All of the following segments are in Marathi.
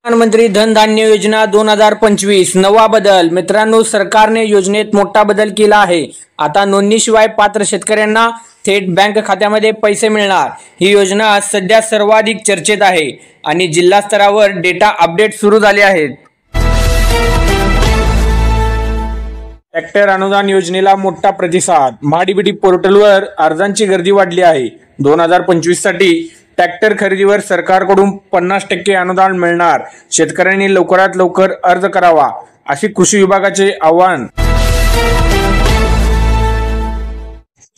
प्रधानमंत्री धन धान्य योजना 2025 नवा बदल। मित्रांनो, सरकारने योजनेत मोठा बदल केला आहे। आता नोंदणीशिवाय पात्र शेतकऱ्यांना थेट बँक खात्यामध्ये पैसे मिळणार। ही योजना सध्या सर्वाधिक चर्चेत आहे आणि जिल्हा स्तरावर डेटा अपडेट सुरू झाले आहेत। ट्रॅक्टर अनुदान योजनेला मोठा प्रतिसाद। महाडीबीटी पोर्टलवर अर्जांची गर्दी वाढली आहे। 2025 साठी ट्रॅक्टर खरेदीवर सरकारकडून 50% अनुदान मिळणार। शेतकऱ्यांनी लवकरात लवकर अर्ज करावा, अशी कृषी विभागाचे आवाहन।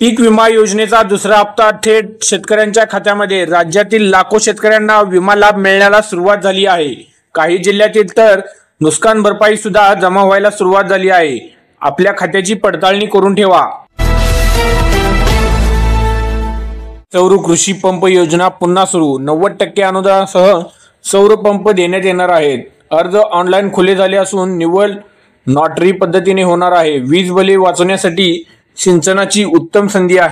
पीक विमा योजनेचा दुसरा हप्ता थेट शेतकऱ्यांच्या खात्यामध्ये। राज्यातील लाखो शेतकऱ्यांना विमा लाभ मिळण्याला सुरुवात झाली आहे। काही जिल्ह्यातील तर नुकसान भरपाई सुद्धा जमा व्हायला सुरुवात झाली आहे। आपल्या खात्याची पडताळणी करून ठेवा। सौर कृषी पंप योजना पुन्हा सुरू। 90% अनुदानासह सौर पंप देण्यात येणार आहेत। अर्ज ऑनलाईन खुले झाले असून निवड नॉटरी पद्धतीने होणार आहे। वीज बिले वाचवण्यासाठी सिंचनाची उत्तम संधी आहे।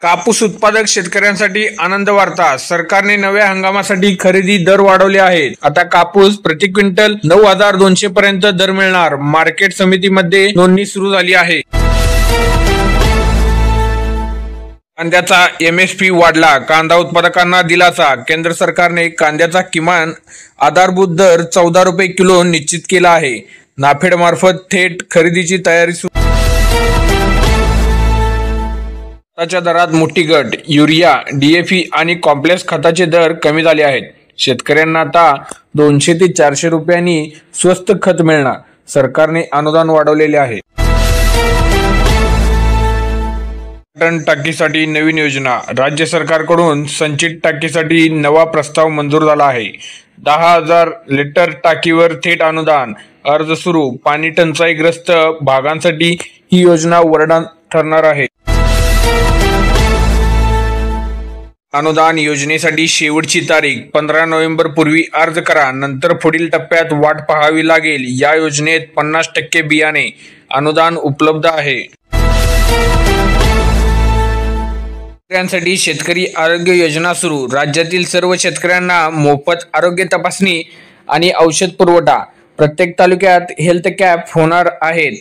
कापूस उत्पादक शेतकऱ्यांसाठी आनंद वार्ता। सरकारने नव्या हंगामासाठी खरेदी दर वाढवले आहेत। आता कापूस प्रति क्विंटल 9200 पर्यंत दर मिळणार। मार्केट समितीमध्ये नोंदणी सुरू झाली आहे। कांद्याचा MSP वाढला। कांदा उत्पादकांना दिलासा। केंद्र सरकारने कांद्याचा किमान आधारभूत दर 14 रुपये किलो निश्चित केला आहे। नाफेड मार्फत थेट खरेदीची तयारी सुरू। खताच्या दरात मोठी घट। युरिया, DAP आणि कॉम्प्लेक्स खताचे दर कमी झाले आहेत। शेतकऱ्यांना आता 200 ते 400 रुपयांनी स्वस्त खत मिळणार। सरकारने अनुदान वाढवलेले आहे। टन टाकीसाठी नवीन योजना। राज्य सरकारकडून संचित टाकीसाठी नवा प्रस्ताव मंजूर झाला आहे। 10,000 लिटर टाकीवर थेट अनुदान। अर्ज सुरू। पाणी टंचाईग्रस्त भागांसाठी ही योजना वरदान ठरणार आहे। अनुदान योजनेसाठी शेवटची तारीख 15 नोव्हेंबर पूर्वी अर्ज करा, नंतर पुढील टप्प्यात वाट पाहावी लागेल। या योजनेत 50% बियाणे अनुदान उपलब्ध आहे। शेतकऱ्यांसाठी शेतकरी आरोग्य योजना सुरू। राज्यातील सर्व शेतकऱ्यांना मोफत आरोग्य तपासणी आणि औषध पुरवठा। प्रत्येक तालुक्यात हेल्थ कॅम्प होणार आहेत।